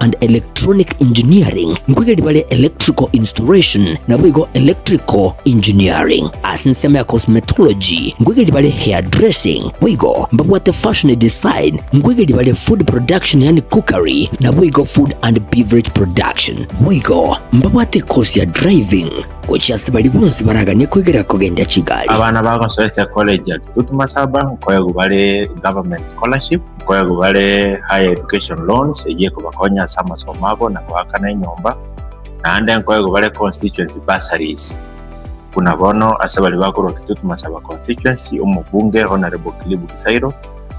and electronic engineering ngwigeri bale electrical installation na bwigo electrical engineering. Asinsema ya cosmetology ngwigeri bale hairdressing bwigo mbabwate fashion design ngwigeri bale food production yani cookery na bwigo food and beverage production bwigo mbabwate course ya driving kuchasi bali bonse baraganye kwigera kugenda Kigali. Abana ba Consolation College Kitutu Masaba koyo gubale government scholarship koyo gubale higher education loans egiye kubakonya sama somabo na kwakana inyomba na ande koyo gubale constituency bursaries. Kuna bono asabali bakuru Kitutu Masaba constituency umubunge honorable Kilibu Kisairo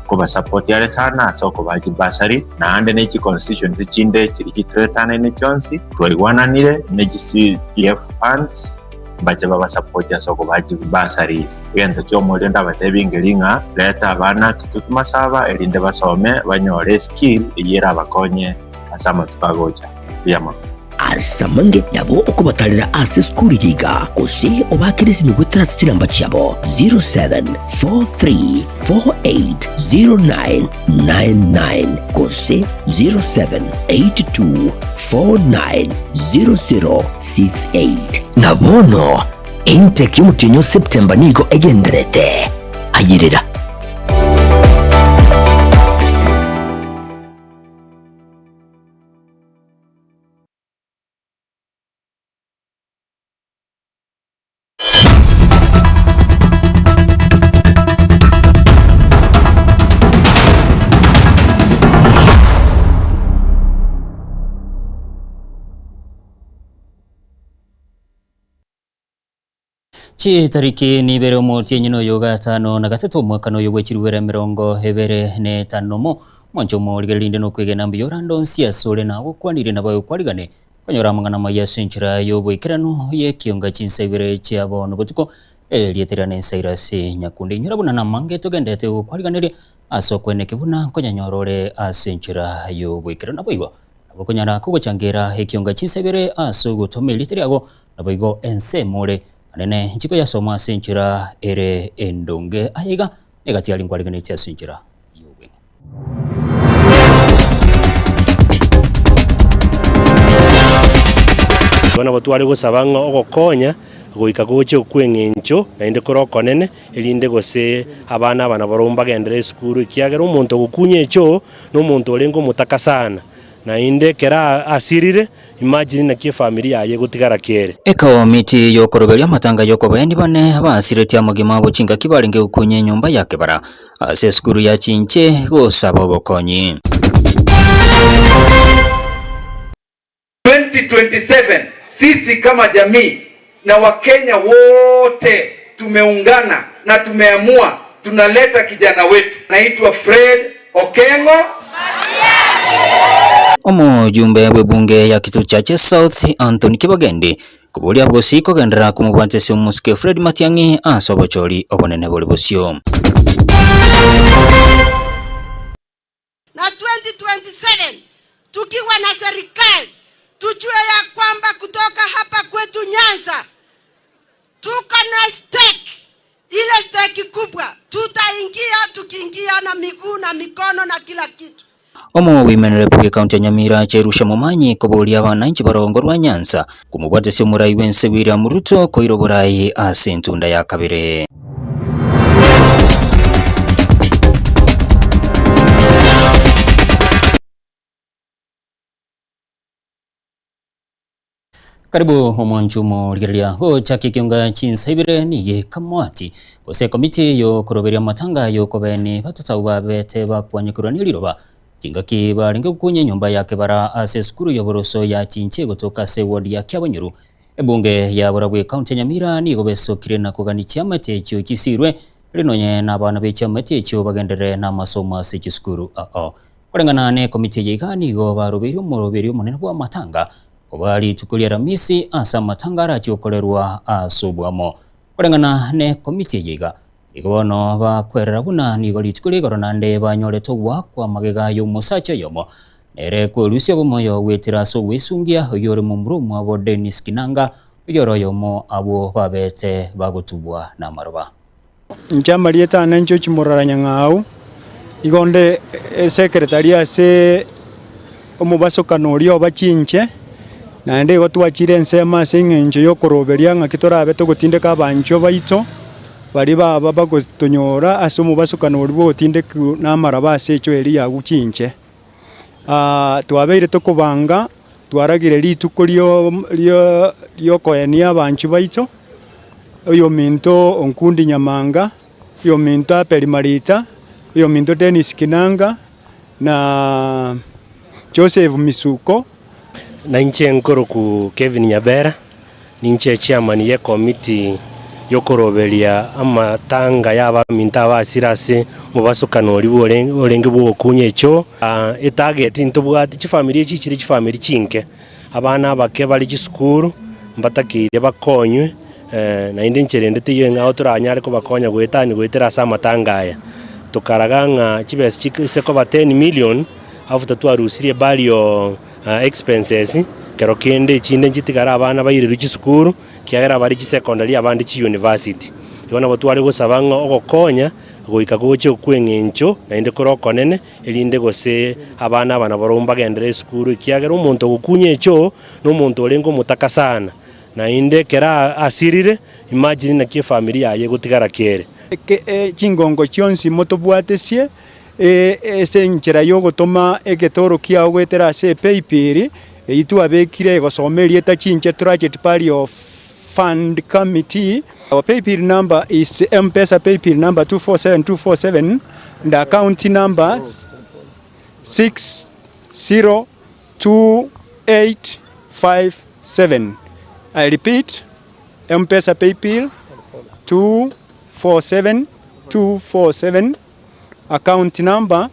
kuba support yale sana asoko baji bursary na ande neki constituency chinde kiriki tretana ne chonsi twaigwananire neki CPF funds baje baba support asoko baji bursaries yenda cyo mulenda batebingelinga leta abana Kitutu Masaba elinde basome banyore skill yera abakonye asama tukagoja yama asamange nabo okubatalira ase skuli yiga kose obakirisi nyugutara kiramba cyabo 0743480999 kose 0782490068 nabono intake y'umutinyo September nigo egenderete ayirira. Tariki ni bere omoti enyino yoga tano na gatatu mwaka no yogwe chiruwera mirongo hebere ne tanomo mwancho moligelinde no kwegena mbiyora ndonsi asole na gukwanire nabayo kwaligane konyora mangana maya senchira yobwe kirano ye kionga chinsebere chiabo no botuko lieterane nsairase nyakunde nyorabuna na mange togendete kwaligane aso kweneke buna konyanyorore asenchira yobwe kirano boigo abokonyara kugochangera he kionga chinsebere aso gutome literiago naboigo ensemole anene nchiko ya soma senchira ere endonge ayiga negati ali ngwaligane tia senchira yowe bona botwale gusabanga ogokonya goika goche kwengencho na inde korokonene elinde gose abana baromba gendere skuru kiagera umuntu gukunye echo no muntu olengo mutakasana na inde kera asirire imagine na kie familia ye gutigara kere eka miti yo korobelia matanga yo kobendi bane basireti amugima buchinga kibalinge ukunye nyumba yake bara ase skuru ya chinche gosaba bokonyi 2027 sisi kama jamii na Wakenya wote tumeungana na tumeamua tunaleta kijana wetu naitwa Fred Okengo Omujumbe w'ebunge ya Kitutu Chache South Anthony Kibagendi kubulia bwosiko gendera kumubwantese omusike Fred Matiang'i asobochori obonene boli bosio na 2027 tukiwa na serikali tujue ya kwamba kutoka hapa kwetu Nyanza tuko na stake, ile stake kubwa tutaingia tukiingia na miguu na mikono na kila kitu. Omo women rep county Nyamira cherusha mumanyi kubulia wananchi barongorwa Nyanza kumubwatese murai wense William Ruto koiroborai asentunda ya kabire Karibu omwanchumo ligeria ho chaki kionga chinsebire niye kamwati kose komiti yo kuroberia matanga yo kobeni batatauba bete bakwanyikurani liroba Chingaki balinge kunye nyumba yake bara ase skuru yoboroso ya chinche gotoka se ward ya Kyabanyuru ebunge ya Burabwe county Nyamira ni gobeso kirena kuganichia matechyo kisirwe linonye na bana becha matechyo bagendere na masomo ase kiskuru kulengana ne komite yigani go baroberio munene bwa matanga kubali tukulia ramisi asa matanga arachiokolerwa asubwamo kulengana ne komite yiga Igono ba kwerera buna nigo litukuli goronande banyoleto wakwa magega yo musacha yomo nere kwelusya bomoyo wetira so wesungia yore mumrumu abo Dennis Kinanga yoro yomo abo babete bagotubwa na maroba Njama lieta nancho chimorara nyangau igonde secretaria se omubasokano orio bachinche naende igo twachire ensema ase eng'encho yokoroberia ng'aki torabe togotindeka abancho baito bari baba bagotonyora ase omubasokano oria bogotindeku namaraba ase echo eri yaguchinche. Twabeire tokobanga twaragire rituko riokoenia abancho baito oyo minto Onkundi Nyamanga, oyo minto Aperi Marita, oyo minto Dennis Kinanga na Joseph Misuko. Na inche nkoro ku Kevin Nyabera ninche chairman ye committee yokoroberia amatanga yaba minta basirase mubasokano oli olenge bwokunye echo etarget ntobwati chifamily chichire chifamily chinke abana bake bali chisukuru mbatakire bakonywe na indi ncherendete yenga oturanyare ko bakonya gwetani gwetera asa amatanga aya tukaraganga chibesi chikiseko ba 10 million afuta twarusirie burial expenses kero kende chinde njitigara abana bayire chisukuru kiagera bari secondary abandi chi university yona batware gosabanga ogokonya goika goche kweng'encho na inde koroko nene elinde gose abana baromba gendere sukuru kiagera omonto gokunye echo no monto olengo mutaka sana na inde kera asirire imagine na kie familia ye gotigara kere chingongo chionsi motobwatesie ese nchera yogotoma egetoro kia ogwetera ase paypiri itu abekire gosomeria eta chinche trajet party of fund committee. Our paypal number is M-Pesa paypal number 247247 and the account number 602857. I repeat, M-Pesa paypal 247247, account number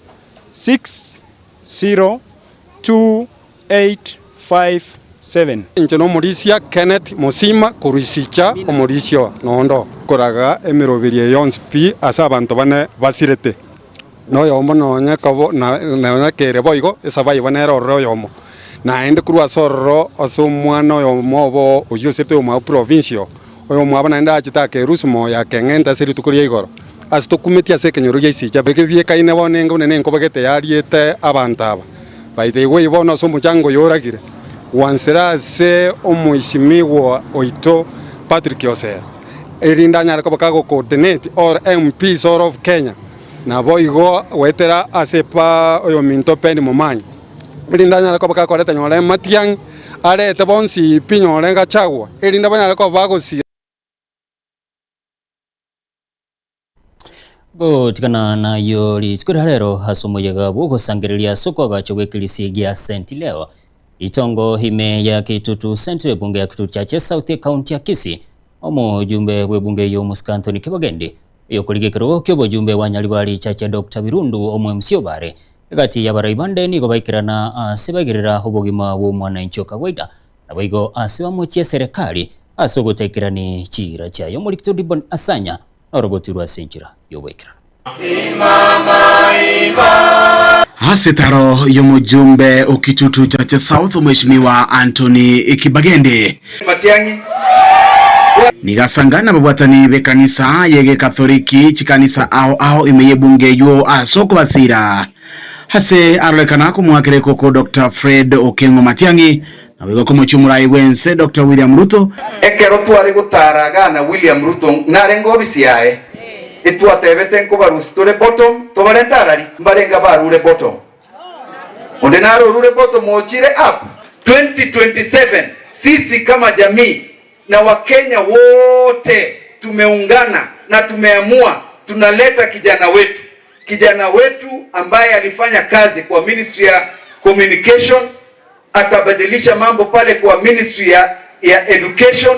602857. Injeno Morisia Kenneth Musima kurisicha omorisio nondo koraga emirobirie yonsi pi asa abantu bane basirete no yomo nonya kabo na kere boigo esabai banero royomo na ende kurwa sorro asomwana yomo bo oyosete omo provincial oyo mwaba na nda chitake rusumo ya kengenta siri tukurie igoro asto kumetia sekenyoro yisicha beke bie kaine bonengo nene nkobagete yariete abantaba baite we ibono somo chango yoragire wansera se omoishimiwa oito Patrick Osero erinda nyara ko bakago coordinate or MPs of Kenya na boigo wetera asepa oyo minto peni momanyi erinda nyara ko bakago leta nyore matiang arete bonsi pinyore gachagwa erinda banyara ko bagosi gotikana na yori tukura rero hasomoyaga bwo sangiriria soko gacho gwekilisi gya senti leo itongo hime ya Kitutu Central bunge ya Kitutu Chache South County ya Kisii omo jumbe we bunge yo Muskanthoni Kibagende yo kuligekero kyo bojumbe wa Nyalibali Chache Dr. Birundu omwe msiobare gati ya baraibande ni gobaikirana asibagirira hobogima wo mwananchi kawaida na boigo asibamuchie serikali asogotekirani chira chayo muri Kitutu Dibon Asanya orogotirwa senchira yo baikira Hasetaro yomujumbe okitutu Chache South Mheshimiwa Anthony Kibagende Matiangi nigasangana babwatani bekanisa yege Katholiki chikanisa ao imeye bunge yo asoko basira hase arolekana kumwakire koko Dr. Fred Okengo Matiangi na wego kumuchumurai wense Dr. William Ruto ekero twari gutaraga na William Ruto narengo bisiae itu atebete nko barustore bottom to barendarari mbarenga barure bottom onde naro rure bottom mochire up 2027 sisi kama jamii na Wakenya wote tumeungana na tumeamua tunaleta kijana wetu ambaye alifanya kazi kwa Ministry ya Communication akabadilisha mambo pale kwa Ministry ya Education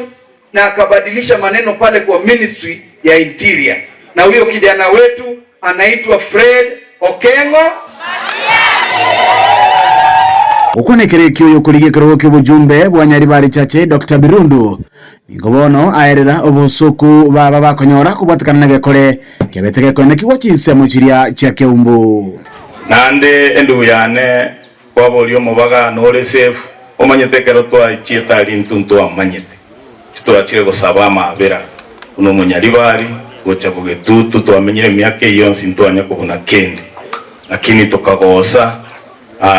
na akabadilisha maneno pale kwa Ministry ya Interior. Na huyo kijana wetu anaitwa Fred Okengo Ukonekere kyo kuligekero kyo bujumbe bwa Nyalibali Chache Dr. Birundu ngobono aerera obusuku baba bakonyora kubatikana nagekore kebeteke kwene kiwa chinse muchiria cha keumbu nande endu yane kwabolio mubaga nore safe omanyetekero twa chieta lintuntu amanyete kitwachire gosaba amabera uno Munyalibali gocha bugetutu twamenyire myaka yonsi ntwanya kubona kendi lakini tukagosa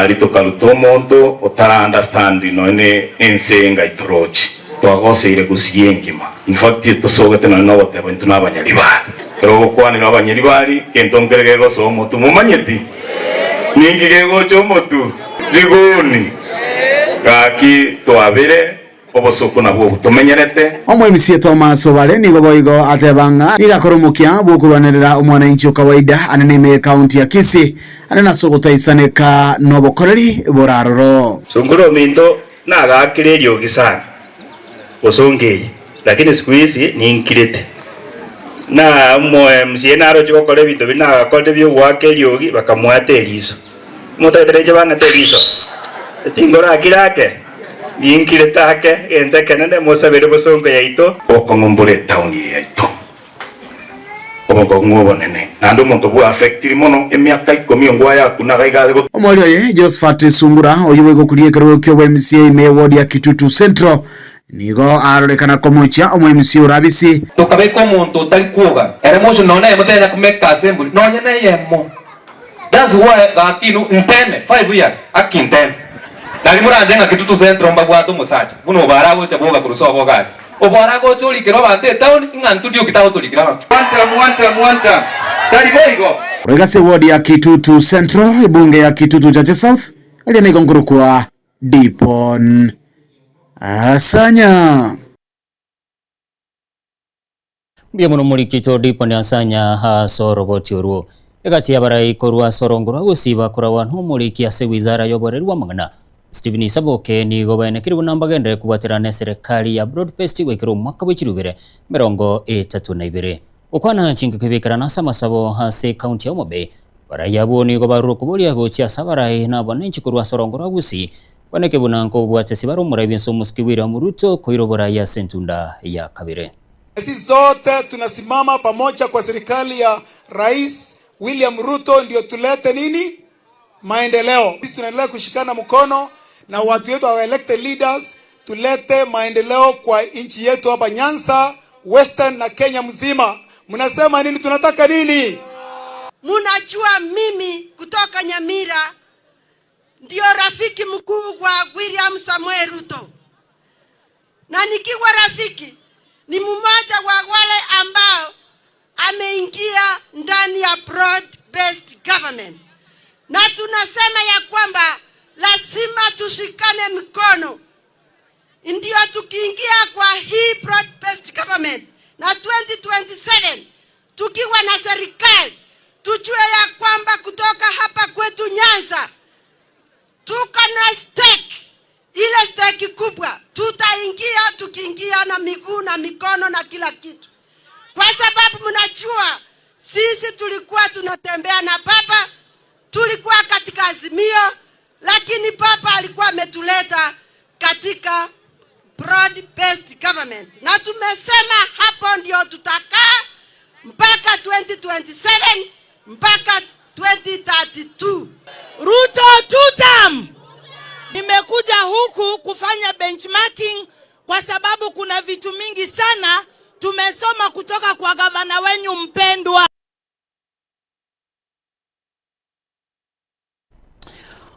ritukaruta omonto otara understand no ne ensenga itorochi twagoseire gusiye ngima in fact tosogete no goteba ntu n'abanyaribari kero gukwanira abanyaribari kento ngerege goso omotu mumanyeti ningi gegocho omotu jiguni kaki twabire obosoko nabwo butumenyerete omwemisi Thomas Obale nigo boigo atebanga igakoromukia bukurwanirira omwananchi wa kawaida anene county ya Kisii anena sogotaisaneka nobokoreri boraroro songoro minto nagakirerio gisana osongei lakini siku hizi ni nkirete na mwemisi naro chokole bintu bina kole byo wakeriogi bakamwate elizo mutaitereje bana telizo tingora kirake yinkirete ende kenene mosabere bosongo yaito okongombole town yaito obokongo nene nando muntu bu affectiri mono emyaka 10 ngwaya kuna gaigale omolio ye Josephat Sungura oyuwe gokurie kero kyo MCA me ward ya Kitutu Central nigo arorekana komucha omwemisi urabisi tukabeko muntu utari kuoga emotion none yemutenya kumeka assembly nonye ne yemo that's why gatinu nteme 5 years akinteme nali murandenga Kitutu Central mbagwatu musacha muno barago chaboga kurusobo gari obarago cholikiro bande town ingantu dio kitawo tolikira mwanta tari boigo regase ward ya Kitutu Central ibunge ya Kitutu Chache South ali na nguru kwa Dipon Asanya bia muno murikito Dipon Asanya ha soroboti oruo egati abarai korwa sorongora gusiba kurawa ntumuriki ase wizara yoborerwa magana Stephen Saboke ni gobane kiribu nambagendere kubaterane serikali ya broadcast gwekero mwaka w'ikirubire 32 ukwana chinga kibikana samasabo hase county ya Mobe barayabo ni gobaru kubolia gocha sabarai na banenchi kurwa sorongora gusi baneke bunanko bwatesi barumura ibinso muskiwira muruto koirobora ya sentunda ya kabire. Sisi zote tunasimama pamoja kwa serikali ya Rais William Ruto ndio tulete nini? Maendeleo. Sisi tunaendelea kushikana mkono na watu wetu wa elected leaders tulete maendeleo kwa nchi yetu hapa Nyanza, Western na Kenya mzima. Mnasema nini? Tunataka nini? Munajua mimi kutoka Nyamira ndio rafiki mkuu wa William Samoei Ruto. Na nikiwa rafiki ni mmoja wa wale ambao ameingia ndani ya broad based government. Na tunasema ya kwamba lazima tushikane mikono ndio tukiingia kwa hii broad based government na 2027 tukiwa na serikali tujue ya kwamba kutoka hapa kwetu Nyanza tuko na stake, ile stake kubwa tutaingia tukiingia na miguu na mikono na kila kitu, kwa sababu mnajua sisi tulikuwa tunatembea na baba, tulikuwa katika Azimio, lakini baba alikuwa ametuleta katika broad based government, na tumesema hapo ndio tutakaa mpaka 2027 mpaka 2032. Ruto tutam. Nimekuja huku kufanya benchmarking kwa sababu kuna vitu mingi sana tumesoma kutoka kwa gavana wenyu mpendwa.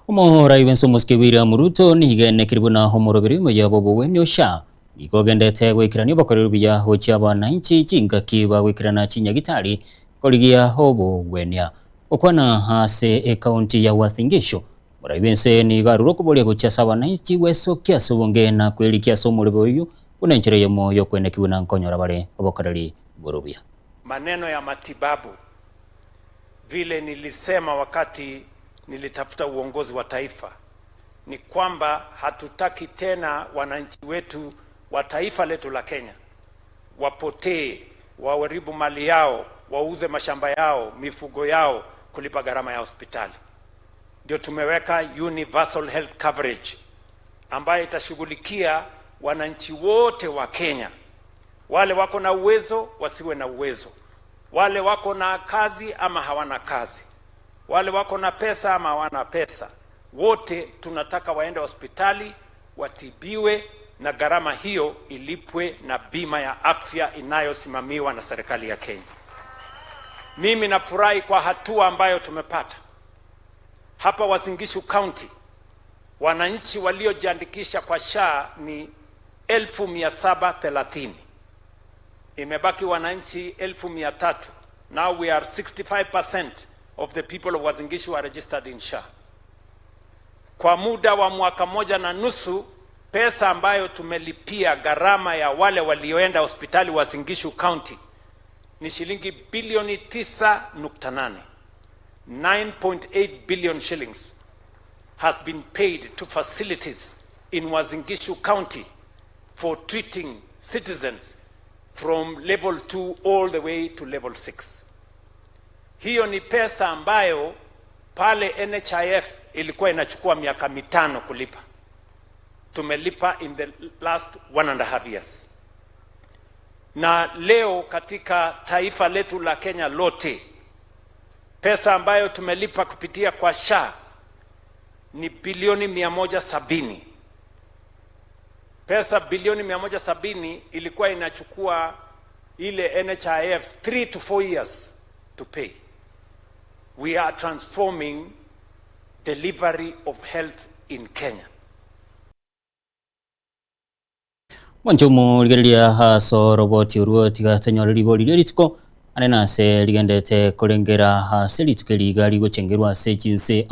Umuhora ibenso muskiwira muruto nigene kiribuna homorobiri mu yabo wenyo sha nikogendete gwikirani bakorero biya hochi abananchi chinga kiba gwikirana chinyagitari koligia hobo wenya okwana hase county ya Wathingisho murabense ni garuro kubolia gocha abananchi weso kiasubonge na kwelikia somo leboyo unenchereye moyo kwene kibuna nkonyora bare obokoreri borobia. Maneno ya matibabu vile nilisema wakati nilitafuta uongozi wa taifa ni kwamba hatutaki tena wananchi wetu wa taifa letu la Kenya wapotee, waharibu mali yao, wauze mashamba yao, mifugo yao kulipa gharama ya hospitali. Ndio tumeweka universal health coverage ambayo itashughulikia wananchi wote wa Kenya, wale wako na uwezo, wasiwe na uwezo, wale wako na kazi ama hawana kazi, wale wako na pesa ama hawana pesa, wote tunataka waende hospitali watibiwe na gharama hiyo ilipwe na bima ya afya inayosimamiwa na serikali ya Kenya. Mimi nafurahi kwa hatua ambayo tumepata. Hapa Uasin Gishu County wananchi waliojiandikisha kwa SHA ni 1730. Imebaki wananchi 1300. Now we are 65% of the people of Uasin Gishu are registered in SHA. Kwa muda wa mwaka moja na nusu, pesa ambayo tumelipia gharama ya wale walioenda hospitali Uasin Gishu County ni shilingi bilioni 9.8. 9.8 billion shillings has been paid to facilities in Uasin Gishu County for treating citizens from level 2 all the way to level 6. Hiyo ni pesa ambayo pale NHIF ilikuwa inachukua miaka 5 kulipa. Tumelipa in the last 1.5 years. Na leo katika taifa letu la Kenya lote, pesa ambayo tumelipa kupitia kwa SHA ni bilioni 170. Pesa bilioni 170 ilikuwa inachukua ile NHIF 3 to 4 years to pay. We are transforming delivery of health in Kenya. Wanjumu ligelia haso roboti uruo tiga tanyo liboli lirituko anena se ligendete kolengera hase lituke liga ligo chengerwa se jinse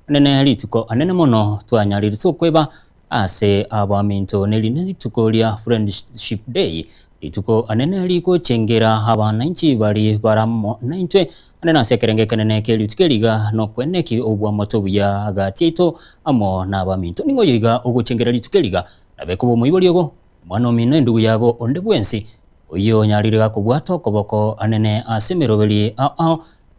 anene lituko anene mono twanya lirituko kweba ase abaminto neline lituko lia Friendship Day lituko anene ligo chengera abananchi bali baramo naintwe anena se kerenge kanene ke lituke liga no kweneki obwa moto ya agatito amo na abaminto ningo yiga ogo chengera lituke liga nabekubo muiboliogo mwana mino ndugu yago onde bwensi oyo nyalirira kubwato koboko anene asemerobeli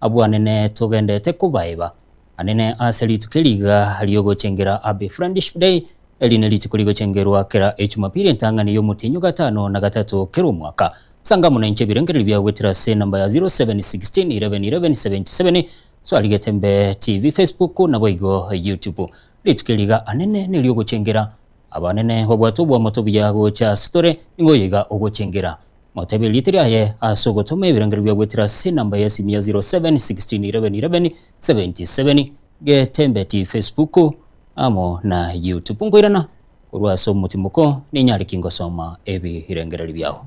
abu anene togendete kubaiba anene aseli tukeliga aliyogo chengera abe Friendship Day eline litukuligo chengerwa kera echumapili ntangani yo mutinyo gatano na gatatu kero mwaka sanga muna nche birengeri bya wetira se namba ya 0716111177 so aligetembe TV Facebook na boigo YouTube litukeliga anene niliyogo chengera abanene babwato bwa moto byago cha store ingo yiga ogo chengera motabe litira ye asogotome birangiro bya gwetira se namba ya 0716111177 ge tembe ti Facebook amo na YouTube ngoirana urwaso mutimuko ni nyali kingo soma ebi hirengera libyaho.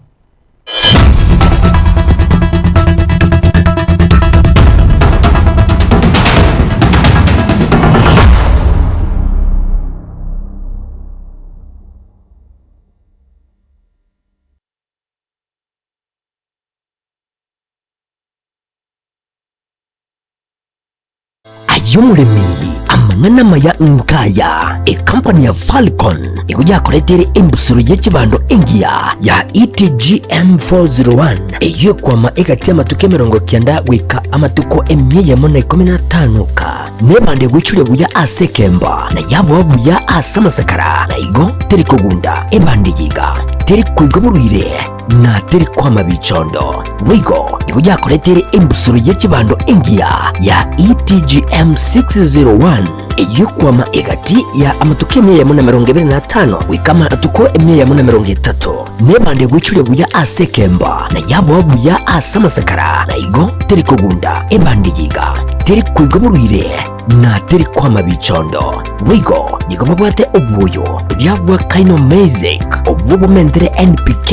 Ayumuremi amangana maya nkaya company ya Falcon ikuja kuletere embusuru y'ekibando engia ya ETGM 401 iyo kwama ekatia matuke 90 wika amatuko emye mona 15 ka nebande gwichure buya asekemba na yabo buya asamasakara na igo teri kugunda ebande yiga teri kuigoburire na teri kwama bichondo wigo ikuja kuletere embusuru y'ekibando engia ya ETGM 601 iyo kwama egati ya amatuke emye mona 25 wikama atuko emye mona 30 nebande gwichure buya asekemba na yabo buya asamasakara na igo teri kugunda ebande yiga teri kuigoburire na teri kwama bichondo wigo niko babwate obuyo byabwa kaino magic obubo mendere NPK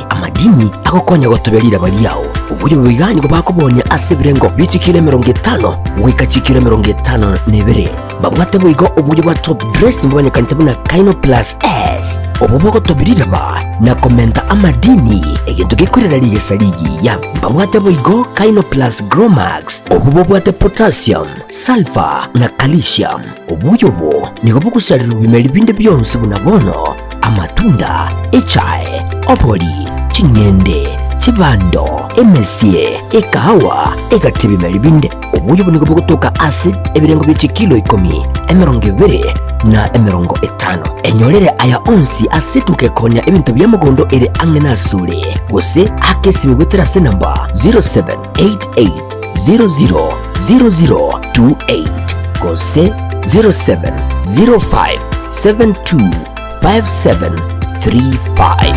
amadini akokonya gotobelira baliao ubuyo bigani ko bakobonya asebirengo bichikire 50 wikachikire 50 nebere babwate buigo ubuyo bwa top dress mbonye kantabuna kaino plus S obubo gotobelira ba na komenta amadini egintu gikorera liye saligi ya babwate buigo kaino plus Gromax obubo bwate potassium sulfur na calcium ubuyo bo niko bukusarira bimeli binde byonse bunabono amatunda echae opoli chingende chibando emesie ekawa egatibimeli binde ubuyo buniko bukutoka acid ebirengo bye kilo 10 20 na 50 enyolere aya onsi asituke konya ebintu byamugondo ere angena sure gose akesibe gutera se namba 0788000028 gose 0705725735.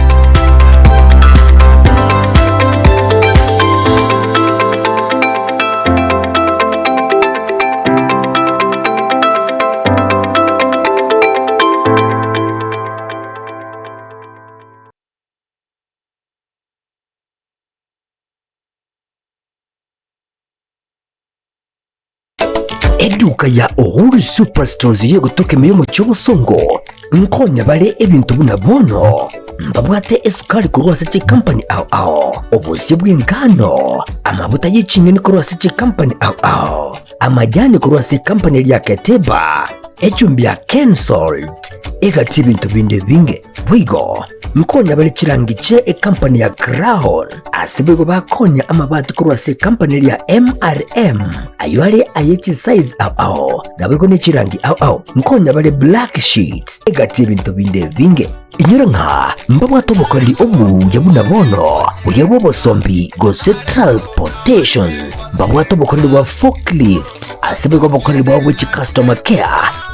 eduka ya Uhuru Superstores yo gutoka emilimo cy'obusongo nkonya bale ebintu buna bono mbabwate esukari kurwasa chi company ao obusi bw'engano amavuta y'ikinyoni kurwasa chi company ao amajani kurwasa company ya Keteba echumbi ya Kensalt egati ibintu bindi binge bwigo mkonya bale chirangiche company ya Crown asibego bakonya amabati kurwasa company ya MRM aywale ayechi size ao nabego ne chirangi ao mkonya bale Black Sheet egati ibintu bindi binge inyura nka mbabwa tobokoreri obu yabuna bono uyabo bosombi gose transportation mbabwa tobokoreri wa forklift asibego bokoreri wa which customer care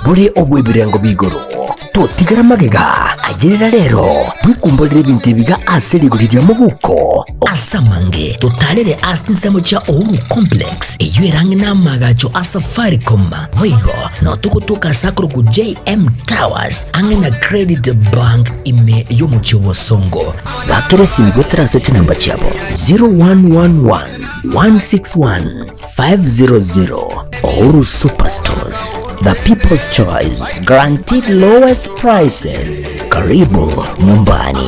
buri obu ibirengo bigoro totigara magega agerera rero bwikumbolere ibintu biga aserigurira mu buko asamange totalere asinsemo cha Uhuru Complex eyuerange namagacho asafaricom wigo no tukutuka sakro ku JM Towers angena Credit Bank ime yomu chobosongo batore simgotera seti namba chabo 0111 161 500 Uhuru Superstores, the people's choice, guaranteed lowest prices. Karibu nyumbani.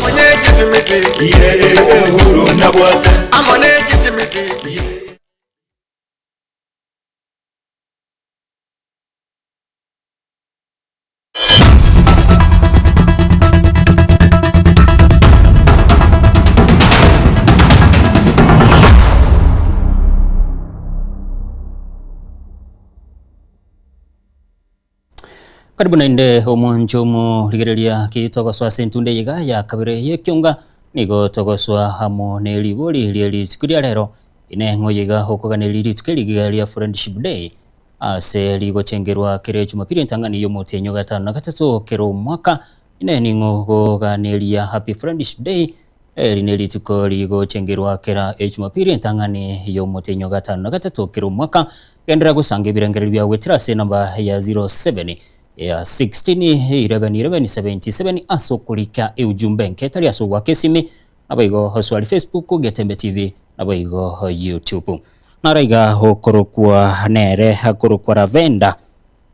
Karibu nainde omonjomo rigereria kitogoswa sentunde yiga ya kabere yekyonga nigo togoswa hamo neliboli lieli sikuria rero ine ngoyiga hokoganeliri tukeliga Friendship Day ase ligo chengerwa kere Jumapili ntangani yo motenyo gatano na gatatu kero mwaka ine ningo ganelia Happy Friendship Day lineli tuko ligo chengerwa kera Jumapili ntangani yo motenyo gatano na gatatu kero mwaka kendera gusange birangere bya wetrase namba ya 07 ya 161177 asokulika ujumbe nketari asogwa kesimi nabaigo hoswali Facebook Getembe TV nabaigo YouTube naraiga hokorokwa nere hakorokwa ravenda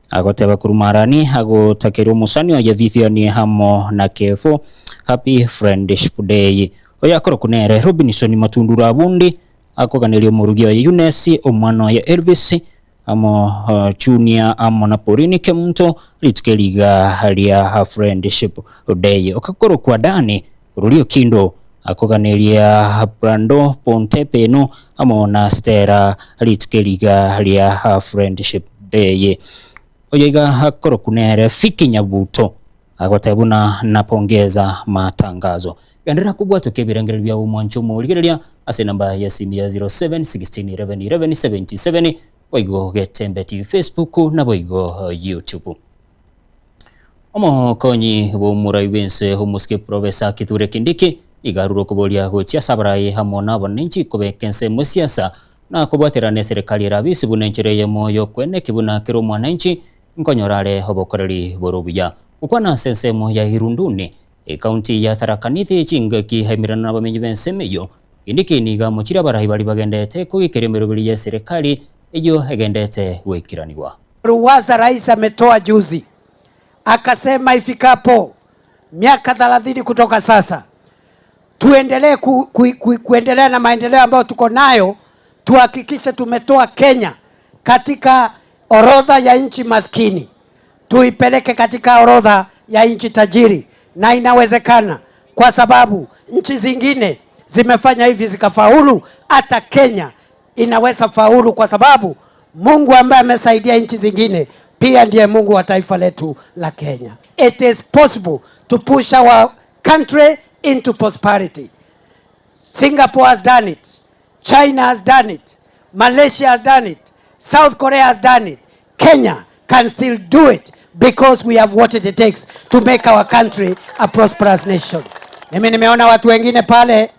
agoteba kurumarani agotakero musanyo ya Vivian hamo na Kefo Happy Friendship Day oya korokunere Robinson Matundura bundi akoganelio murugio ya Yunesi omwana ya Elvis amo junior amo na porini kemunto litukeliga halia Friendship Day okakoro kwa dani rulio kindo akoganelia Brando Pontepe no amo na Stera litukeliga halia Friendship Day oyiga hakoro kunere Fiki Nyabuto agotabuna napongeza matangazo yandera kubwa tukebirangere bya umwanchumo ligerelia ase namba ya simu ya 0716111177 Boigo Getembe TV Facebook na boigo YouTube. Omo konyi wo muraibense humuske Professor Kithure Kindiki igaruro kubolia gochia sabrai hamona banenchi kobekense musiasa na kubaterane serikali rabisi bunenchire moyo kwene kibuna kiro mwananchi nkonyorale hobokoreri borubuya ukwana sensemo ya Hirunduni county ya Tharaka Nithi chingaki hemirana bamenyi bense meyo Kindiki niga muchira barahi bali bagendete kugikeremero bili ya serikali iyo hegendete wekiraniwa. Ruwaza rais ametoa juzi akasema ifikapo miaka 30 kutoka sasa tuendelee kuendelea na maendeleo ambayo tuko nayo, tuhakikishe tumetoa Kenya katika orodha ya nchi maskini tuipeleke katika orodha ya nchi tajiri, na inawezekana kwa sababu nchi zingine zimefanya hivi zikafaulu, hata Kenya inaweza faulu kwa sababu Mungu ambaye amesaidia nchi zingine pia ndiye Mungu wa taifa letu la Kenya. It is possible to push our country into prosperity. Singapore has done it. China has done it. Malaysia has done it. South Korea has done it. Kenya can still do it because we have what it takes to make our country a prosperous nation. Mimi nimeona watu wengine pale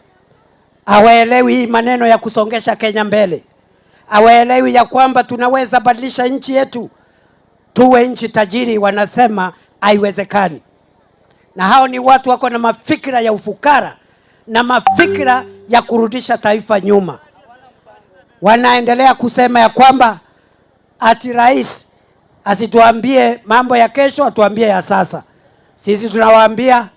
hawaelewi hii maneno ya kusongesha Kenya mbele. Hawaelewi ya kwamba tunaweza badilisha nchi yetu tuwe nchi tajiri, wanasema haiwezekani. Na hao ni watu wako na mafikira ya ufukara na mafikira ya kurudisha taifa nyuma. Wanaendelea kusema ya kwamba ati rais Asituambie mambo ya kesho, atuambie ya sasa. Sisi tunawaambia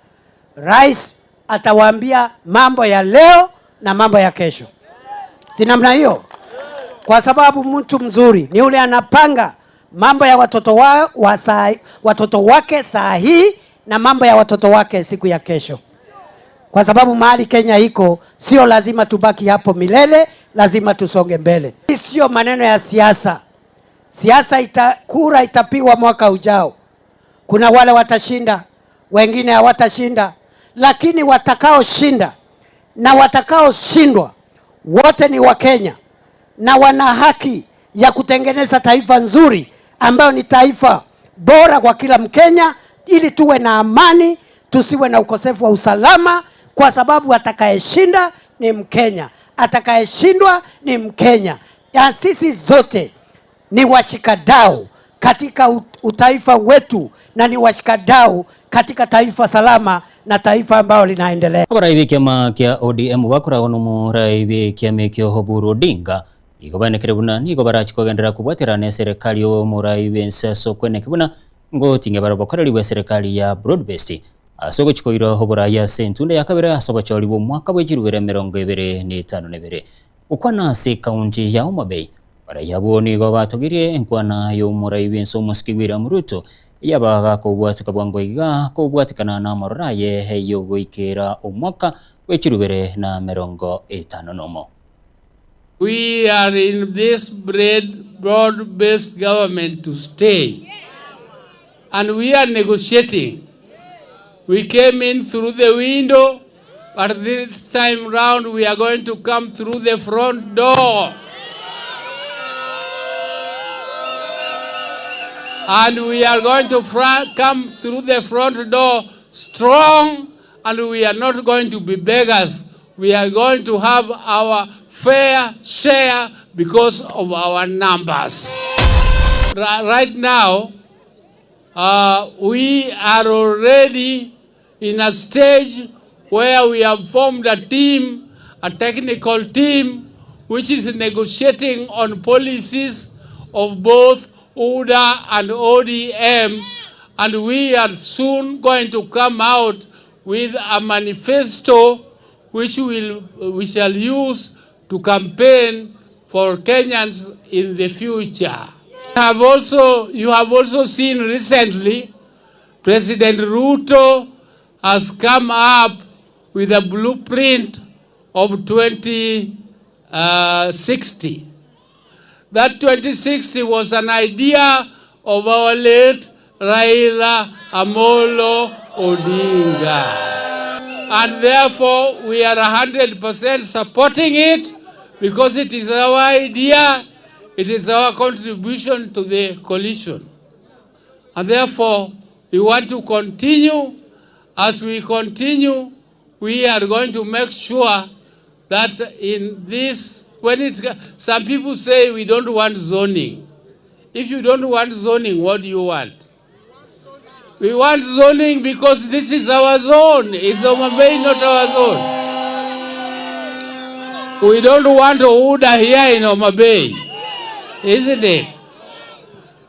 rais atawaambia mambo ya leo na mambo ya kesho. Si namna hiyo? Kwa sababu mtu mzuri ni yule anapanga mambo ya watoto wake saa hii na mambo ya watoto wake siku ya kesho. Kwa sababu mahali Kenya iko, sio lazima tubaki hapo milele, lazima tusonge mbele. Hii sio maneno ya siasa. Siasa kura itapigwa mwaka ujao. Kuna wale watashinda, wengine hawatashinda, lakini watakaoshinda na watakaoshindwa wote ni wa Kenya na wana haki ya kutengeneza taifa nzuri ambayo ni taifa bora kwa kila Mkenya, ili tuwe na amani, tusiwe na ukosefu wa usalama, kwa sababu atakayeshinda ni Mkenya, atakayeshindwa ni Mkenya. Ya sisi zote ni washikadau katika utaifa wetu na ni washikadau katika taifa salama na taifa ambalo linaendelea. Abaraibi kiama kia ODM bakura muraibi kiama kio Oburu Odinga igobane kirebuna nigo barachi kogendera kubwatirane serikali yo muraibi nseso kwene kibuna ngo tinge barabakorera serikali ya broad-based asoko chikoiro hobora ya sentunde yakabere asobachori bo mwaka bw'ekirubere 2025 ukwana se county ya Homa Bay barayaboni go batogirie enkwana yo muraibi nso muskibira muruto yabaga kubwatika bwangoiga kubwatikana na moraye heyo goikera omwaka w'ekirubere na 2025. We are in this broad-based government to stay. And we are negotiating. We came in through the window, but this time round we are going to come through the front door. And we are going to come through the front door strong, and we are not going to be beggars. We are going to have our fair share because of our numbers. Right now, we are already in a stage where we have formed a team, a technical team, which is negotiating on policies of both UDA and ODM, and we are soon going to come out with a manifesto which we shall use to campaign for Kenyans in the future. You have also seen recently, President Ruto has come up with a blueprint of 2060. That 2060 was an idea of our late Raila Amolo Odinga. And therefore, we are 100% supporting it because it is our idea, it is our contribution to the coalition. And therefore, we want to continue. As we continue, we are going to make sure that in this, some people say we don't want zoning. If you don't want zoning, what do you want? We want zoning because this is our zone. It's Homa Bay, not our zone. We don't want Uda here in Homa Bay, isn't it?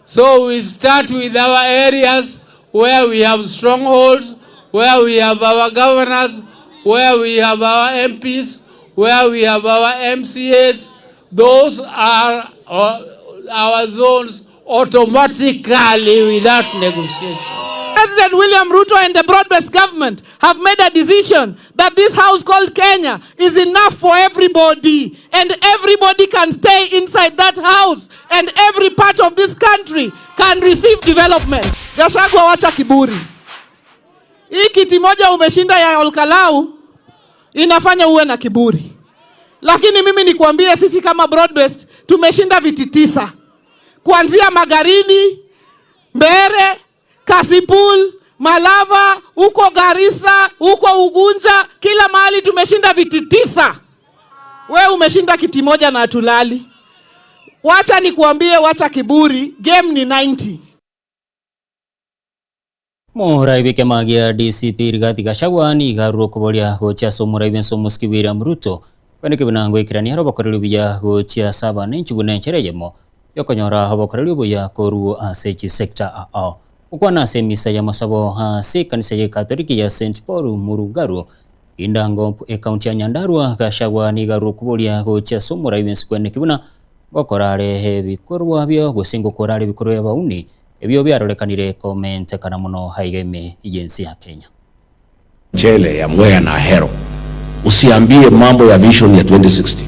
So we start with our areas where we have strongholds, where we have our governors, where we have our MPs, where we have our MCAs. Those are our zones automatically without negotiation. President William Ruto and the broad-based government have made a decision that this house called Kenya is enough for everybody, and everybody can stay inside that house, and every part of this country can receive development. Gachagua, wacha kiburi. Hii kiti moja umeshinda ya Olkalau inafanya uwe na kiburi. Lakini mimi nikuambie, sisi kama broad-based tumeshinda viti 9. Kuanzia Magarini, Mbere, Kasipul, Malava, uko Garissa, uko Ugunja, kila mahali tumeshinda viti 9. We umeshinda kiti moja na tulali. Wacha nikuambie, wacha kiburi, game ni 90. Muraibi kemagia DCP Rigathi Gachagua ni garuo kubolia gocha so muraibi nso muskibira Ruto kwene kibinango ikirani haro bakorero bija gocha saba n'inchugune nchereyemo yokonyora abokoreri buya koru ase sector ao ukwana semisa ya masabo ase kanisa ya Katoliki ya St Paul Murugaru indango county ya Nyandarua gashagwa ni garu kubolia gocha somora events kwene kibuna bakorare bikorwa byo gusingo korare bikorwa yabauni ebyo byarolekanire comment kana muno haigeme agency ya Kenya mchele ya Mwea na Ahero. Usiambie mambo ya vision ya 2060.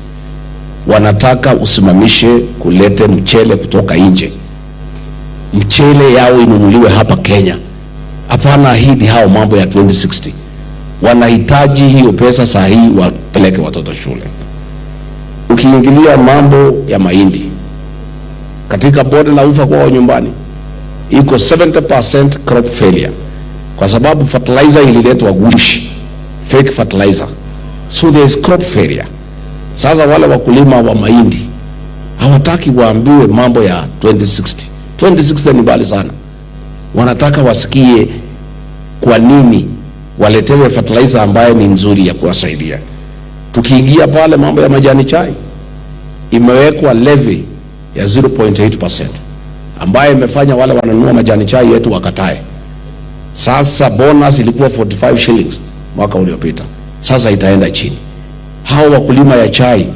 Wanataka usimamishe kulete mchele kutoka nje. Mchele yao inunuliwe hapa Kenya. Hapana ahidi hao mambo ya 2060. Wanahitaji hiyo pesa sahihi wapeleke watoto shule. Ukiingilia mambo ya mahindi katika bonde la ufa kwa nyumbani iko 70% crop failure kwa sababu fertilizer ililetwa gushi, fake fertilizer, so there is crop failure. Sasa wale wakulima wa mahindi hawataki waambiwe mambo ya 2060. 2060 ni mbali sana. Wanataka wasikie kwa nini waletewe fertilizer ambaye ni nzuri ya kuwasaidia. Tukiingia pale mambo ya majani chai imewekwa levy ya 0.8% ambaye imefanya wale wananunua majani chai yetu wakatae. Sasa bonus ilikuwa 45 shillings mwaka uliopita. Sasa itaenda chini. Hao wakulima ya chai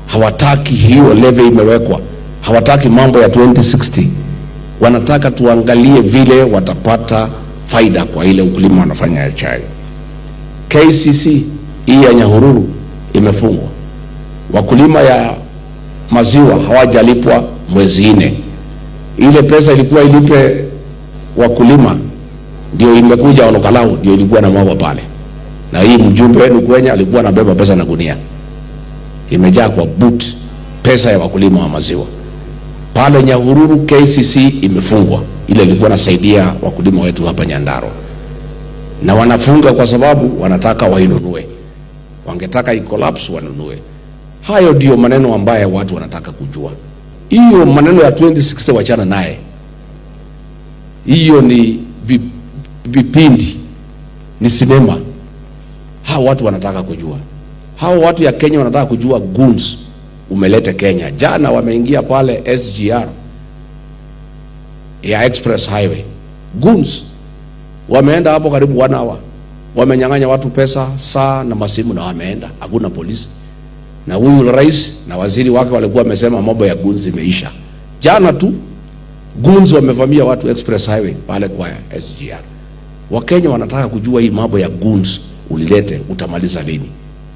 hawataki hiyo levy imewekwa. Hawataki mambo ya 2060. Wanataka tuangalie vile watapata faida kwa ile ukulima wanafanya ya chai. KCC hii ya Nyahururu imefungwa. Wakulima ya maziwa hawajalipwa mwezi 4. Ile pesa ilikuwa ilipe wakulima ndio imekuja Olokalau ndio ilikuwa na mambo pale. Na hii mjumbe wenu kwenye alikuwa anabeba pesa na gunia. Imejaa kwa boot pesa ya wakulima wa maziwa. Pale Nyahururu KCC imefungwa. Ile ilikuwa nasaidia wakulima wetu hapa Nyandarua. Na wanafunga kwa sababu wanataka wainunue. Wangetaka i-collapse wanunue. Hayo ndio maneno ambayo watu wanataka kujua. Hiyo maneno ya 2060 wachana naye. Hiyo ni vipindi, ni sinema. Hao watu wanataka kujua. Hao watu ya Kenya wanataka kujua goons umelete Kenya. Jana wameingia pale SGR ya Express Highway. Goons wameenda hapo karibu 1 hour. Wamenyang'anya watu pesa, saa na masimu na wameenda. Hakuna polisi. Na huyu rais na waziri wake walikuwa wamesema mambo ya goons imeisha. Jana tu goons wamevamia watu Express Highway pale kwa SGR. Wakenya wanataka kujua hii mambo ya goons ulilete utamaliza lini.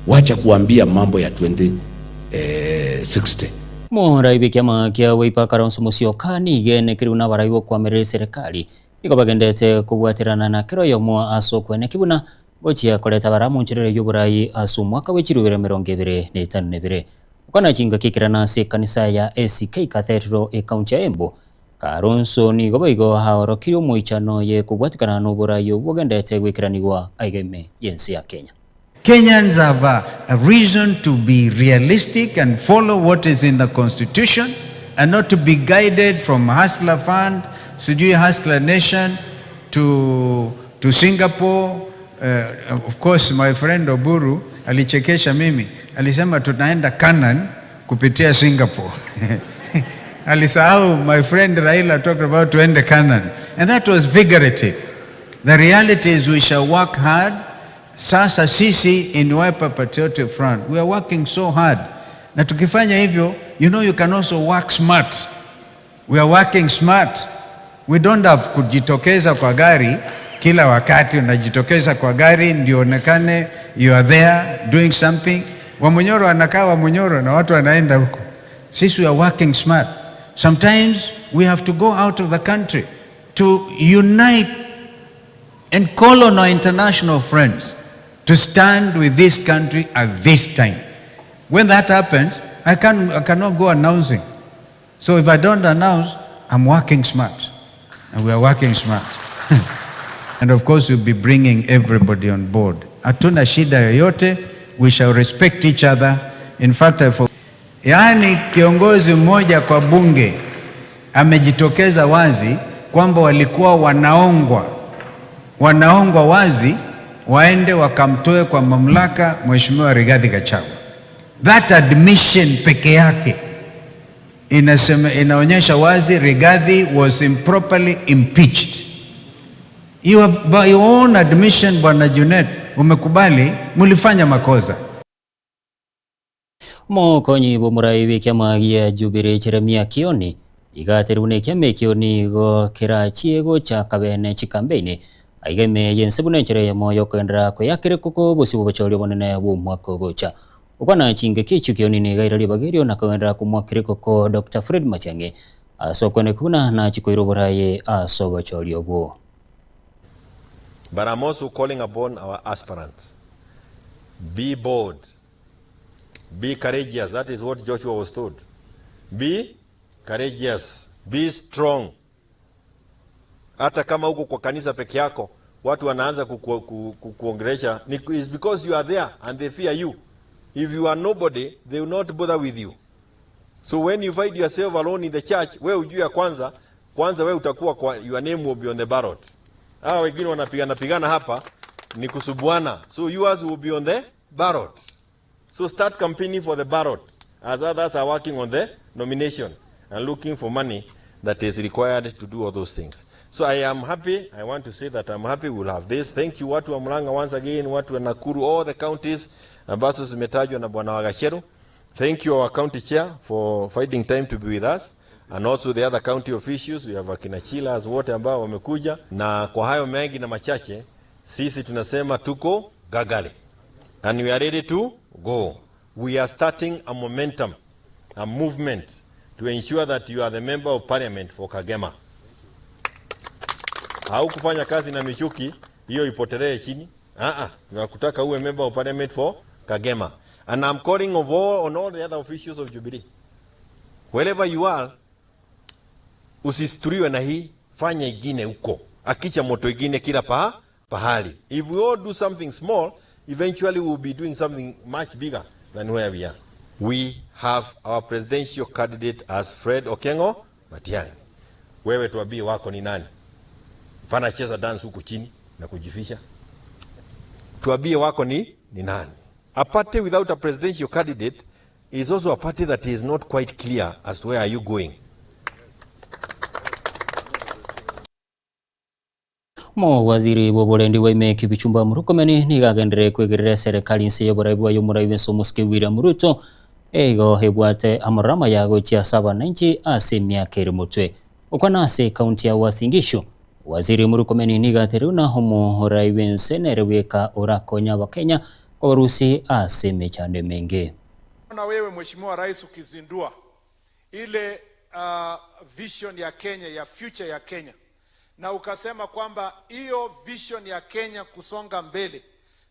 Wacha kuambia mambo ya 2060. Murai kiama kia Wiper Kalonzo Musyoka nigene kiruna baraibo kwamerera serikali niko bagendete kubwatirana na kiro yomo asokwene kibuna bochia koleta baramu nchirere y'uburai asu mwaka w'ekirubire 2022 ukana chinga kikirana se kanisa ya ACK Cathedral county ya Embu Kalonzo nigo boigo haorokiro moichano ye kubwatikana n'uburai bugendete gwikiranirwa aigeme yensi ya Kenya. Kenyans have a reason to be realistic and follow what is in the constitution and not to be guided from Hustler Fund, Sujui Hustler Nation to Singapore. Of course, my friend Oburu alichekesha mimi. Alisema tunaenda Canaan kupitia Singapore. Alisahau my friend Raila talked about tuende Canaan. And that was figurative. The reality is we shall work hard. Sasa sisi in Wiper Patriotic Front, we are working so hard. Na tukifanya hivyo, you know you can also work smart. We are working smart. We don't have kujitokeza kwa gari kila wakati unajitokeza kwa gari ndio onekane you are there doing something. Wamunyoro anakaa Wamunyoro na watu wanaenda huko. Sisi we are working smart. Sometimes we have to go out of the country to unite and call on our international friends to stand with this country at this time. When that happens, I cannot go announcing. So if I don't announce, I'm working smart. And we are working smart. And of course, we'll be bringing everybody on board. Hatuna shida yoyote, we shall respect each other. In fact, yaani kiongozi mmoja kwa bunge amejitokeza wazi kwamba walikuwa wanaongwa wazi waende wakamtoe kwa mamlaka Mheshimiwa Rigathi Gachagua. That admission peke yake inaonyesha wazi Rigathi was improperly impeached. You have, by your own admission, Bwana Junet, umekubali mulifanya makosa. Mokonyi bomurai w'ikiama gia Jubilee Jeremia Kioni igaterune kiame Kioni go kirachiego cha kabene chikambeini aigeme yensebune chere moyo kwendera kweyakire kuko bosibo bachori bonene bo mwako gocha ukwana chinge kichu Kioni ni gairali bagerio na kwendera kumwakire kuko Dr. Fred Matiang'i asokone kuna na chikoiro boraye asobachori obo. But I'm also calling upon our aspirants. Be bold. Be courageous. That is what Joshua was told. Be courageous. Be strong. Hata kama huko kwa kanisa peke yako, watu wanaanza kuongelesha, it's because you are there and they fear you. If you are nobody, they will not bother with you. So when you find yourself alone in the church, wewe ujue ya kwanza wewe utakuwa kwa, your name will be on the ballot. Hawa wengine wanapigana hapa ni kusubuana. So yours will be on the ballot. So start campaigning for the ballot as others are working on the nomination and looking for money that is required to do all those things. So I am happy. I want to say that I'm happy we'll have this. Thank you watu wa Murang'a once again, watu wa Nakuru, all the counties ambazo zimetajwa na Bwana Wagachero. Thank you our county chair for finding time to be with us. And also the other county officials, we have akina Chilas wote ambao wamekuja, na kwa hayo mengi na machache sisi tunasema tuko gagale and we are ready to go. We are starting a momentum, a movement to ensure that you are the member of parliament for Kagema. Haukufanya kazi na Michuki hiyo ipotelee chini. Tunakutaka uwe member of parliament for Kagema. And I'm calling on all the other officials of Jubilee. Wherever you are, usisturiwe na hii, fanya igine huko. Akicha moto igine kila pahali. If we all do something small, eventually we'll be doing something much bigger than where we are. We have our presidential candidate as Fred Okengo Matiang'i. Wewe tuambie wako ni nani? Fana cheza dance huku chini na kujifisha. Tuambie wako ni nani? A party without a presidential candidate is also a party that is not quite clear as to where are you going. Mo waziri bobolendi waime kibichumba murukomeni nigagendere kwegerera serikali nse yoboraibu yo muraibe somuske William Ruto ego hebwate amorama yago chia 790 asemia kere mutwe ukwana ase kaunti ya Uasin Gishu. Waziri murukomeni nigateruna homo raibe nse nereweka orakonya wa Kenya kwa rusi aseme chande menge. Na wewe Mheshimiwa Rais ukizindua ile vision ya Kenya, ya future ya Kenya, na ukasema kwamba hiyo vision ya Kenya kusonga mbele,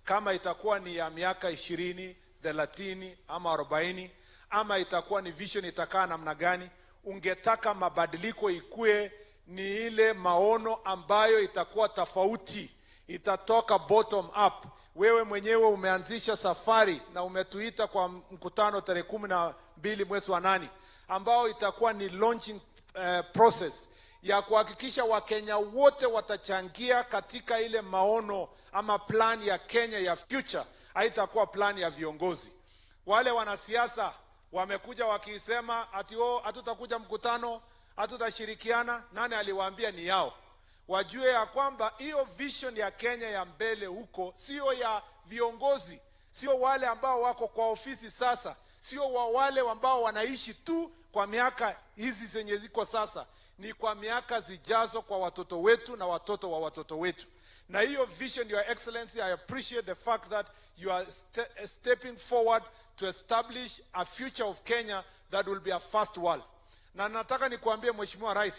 kama itakuwa ni ya miaka 20, 30 ama 40, ama itakuwa ni vision itakaa namna gani, ungetaka mabadiliko ikue ni ile maono ambayo itakuwa tofauti, itatoka bottom up. Wewe mwenyewe umeanzisha safari na umetuita kwa mkutano tarehe 12 mwezi wa 8 ambao itakuwa ni launching process ya kuhakikisha Wakenya wote watachangia katika ile maono ama plan ya Kenya ya future. Haitakuwa plan ya viongozi. Wale wanasiasa wamekuja wakisema ati hatutakuja mkutano, hatutashirikiana. Nani aliwaambia ni yao? Wajue ya kwamba hiyo vision ya Kenya ya mbele huko sio ya viongozi, sio wale ambao wako kwa ofisi sasa, sio wale ambao wanaishi tu kwa miaka hizi zenye ziko sasa, ni kwa miaka zijazo kwa watoto wetu na watoto wa watoto wetu. Na hiyo vision, Your Excellency, I appreciate the fact that you are stepping forward to establish a future of Kenya that will be a first world. Na nataka nikuambie Mheshimiwa Rais,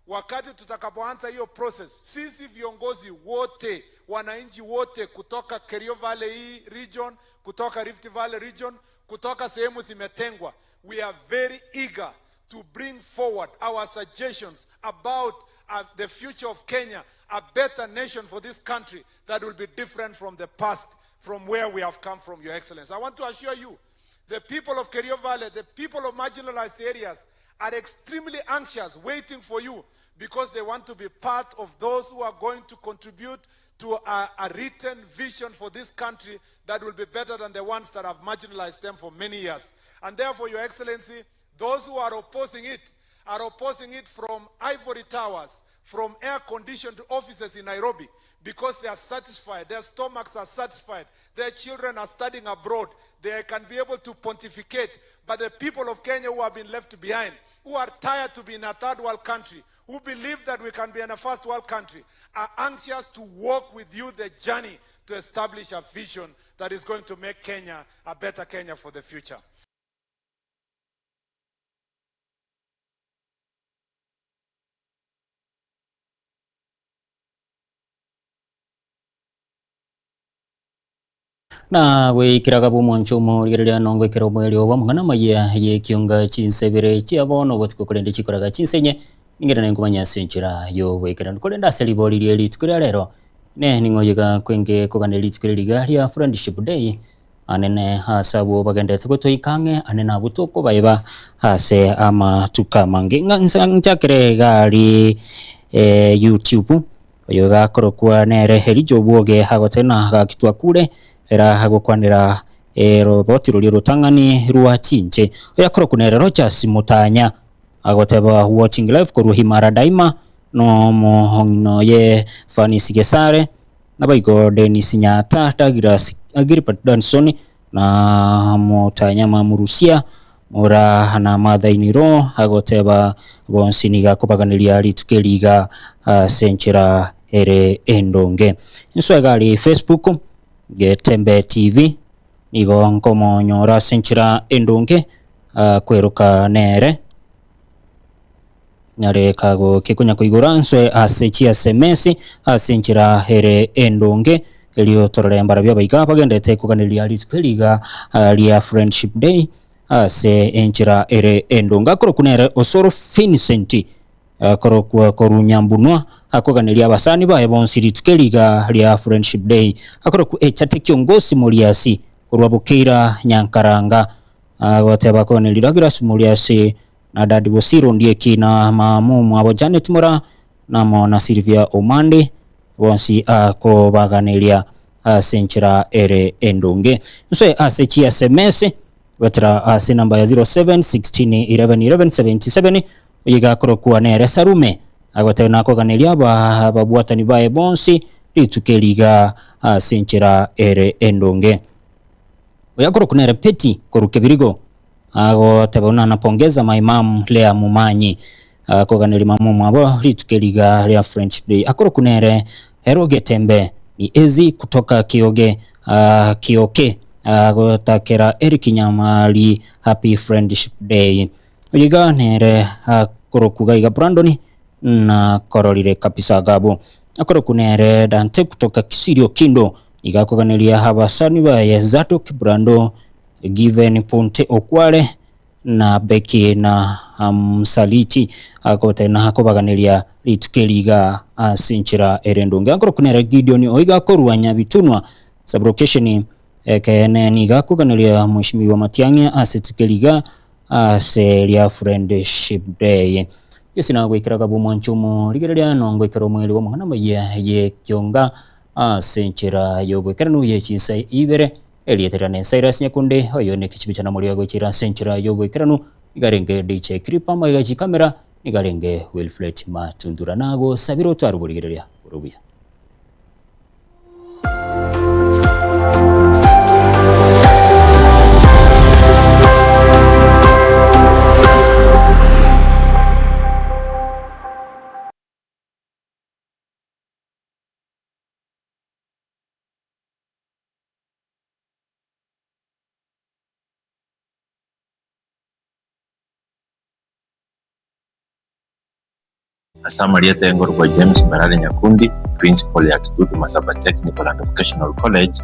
wakati tutakapoanza hiyo process, sisi viongozi wote, wananchi wote kutoka Kerio Valley region, kutoka Rift Valley region, kutoka sehemu zimetengwa, we are very eager to bring forward our suggestions about the future of Kenya, a better nation for this country that will be different from the past, from where we have come from, Your Excellency. I want to assure you, the people of Kerio Valley, the people of marginalized areas are extremely anxious, waiting for you, because they want to be part of those who are going to contribute to a written vision for this country that will be better than the ones that have marginalized them for many years. And therefore, Your Excellency, Those who are opposing it from ivory towers, from air-conditioned offices in Nairobi, because they are satisfied, their stomachs are satisfied, their children are studying abroad, they can be able to pontificate. But the people of Kenya who have been left behind, who are tired to be in a third world country, who believe that we can be in a first world country, are anxious to walk with you the journey to establish a vision that is going to make Kenya a better Kenya for the future. na gwikiraga bumoncho murigereria nongo ikero mweli oba mungana maya ye kiunga chinsebere chiabono botiko kurende chikoraga chinsenye ningera ngumanya senchira yo gwikira kurenda seliboli lieli tukira lero ne ningoyiga kwenge koganeli tukira ligaria friendship day anene hasabu bagendete gotoikange anena butoko baiba hase ama tukamange nchakere gali YouTube oyo gakorokwa nere herijo bwoge hagotena gakitwa kure era hagokwanira roboti ruli rutangani ruwa chinche oyakoro kunere Rogers Mutanya agoteba watching live koru himara daima no mohongno ye Fanisi Gesare nabaigo Dennis Nyata Douglas Agripa Dansoni na Mutanya mamurusia ora na mathainiro agoteba bonsiniga kubaganiria ritukeliga senchera ere endonge nso gali Facebook Getembe TV nigo nkomo nyora senchira endonge kweruka nere nyare kago kikunya kuigura nswe asechia semesi asenchira here endonge elio torore mbarabya baika bagendete kuganiria ritukeliga lia friendship day ase enchira ere endonga korokunere Osoro Vincent korokwa korunyambunwa akoganiria basani bae bonsiri tukeliga lia friendship day akoroku echate kiongozi Muriasi kurwabukira Nyankaranga agoteba konelira grasu Muriasi na Dadi Bosiro ndiye kina mamumu abo Janet Mora na Mona Silvia Omande bonsi akobaganiria asenchira ere endonge nso asechia SMS watra ase namba ya 0716111177 yiga korokuwa nere Sarume agotena koganiria babwatani bae bonsi litukeliga asenchira ere endonge oyakoro kunere Peti korukebirigo agotebona napongeza maimamu Lea Mumanyi koganiri mamumu abo litukeliga ria French Day akoro kunere Erogetembe ni Ezi kutoka Kioge Kioke gotakera Eric Nyamali happy friendship day oyiga nere korokuga iga Brandon na korolire kapisa gabo akorokunere Dante kutoka Kisirio Kindo iga koganiria habasani ba Yezato Kibrando Given Ponte Okwale na Beki na Saliti akotena hakobaganiria litukeliga asinchira erendonge akorokunere Gideon oiga koruanya bitunwa sublocation kene niga kuganiria Mheshimiwa Matiang'i asetukeliga lia friendship day yesina gwikiraga bumonchumo ligereria nongo ikero mweli wa mwana maye ye kionga asenchira yobwekeranu ye chinsa ibere elieterane Cyrus Nyakunde oyo ne kichibichana muri yago chira senchira yobwekeranu igarenge DJ Kripa magaji kamera igarenge Wilfred Matundura nago sabiro twarubuligereria urubuya Asama liyetengo kwa James Mbarale Nyakundi, principal ya Kitutu Masaba Technical and Vocational College,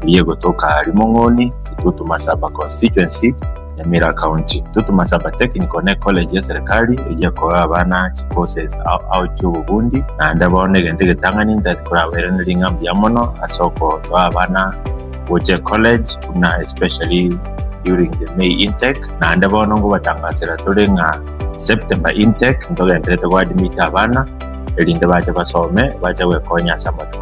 liye kutoka Limongoni, Kitutu Masaba Constituency, Nyamira County. Kitutu Masaba Technical College ya serikali, liye kwa abana courses au chubugundi, na andabone gentege tangani ndatikura werene lingambi ya mono, asoko toa abana Woje College, kuna especially during the May intake, na andabone ngo batangasira tulenga September intake ndoga ndete kwa admit abana elinde baje basome baje wekonya samatu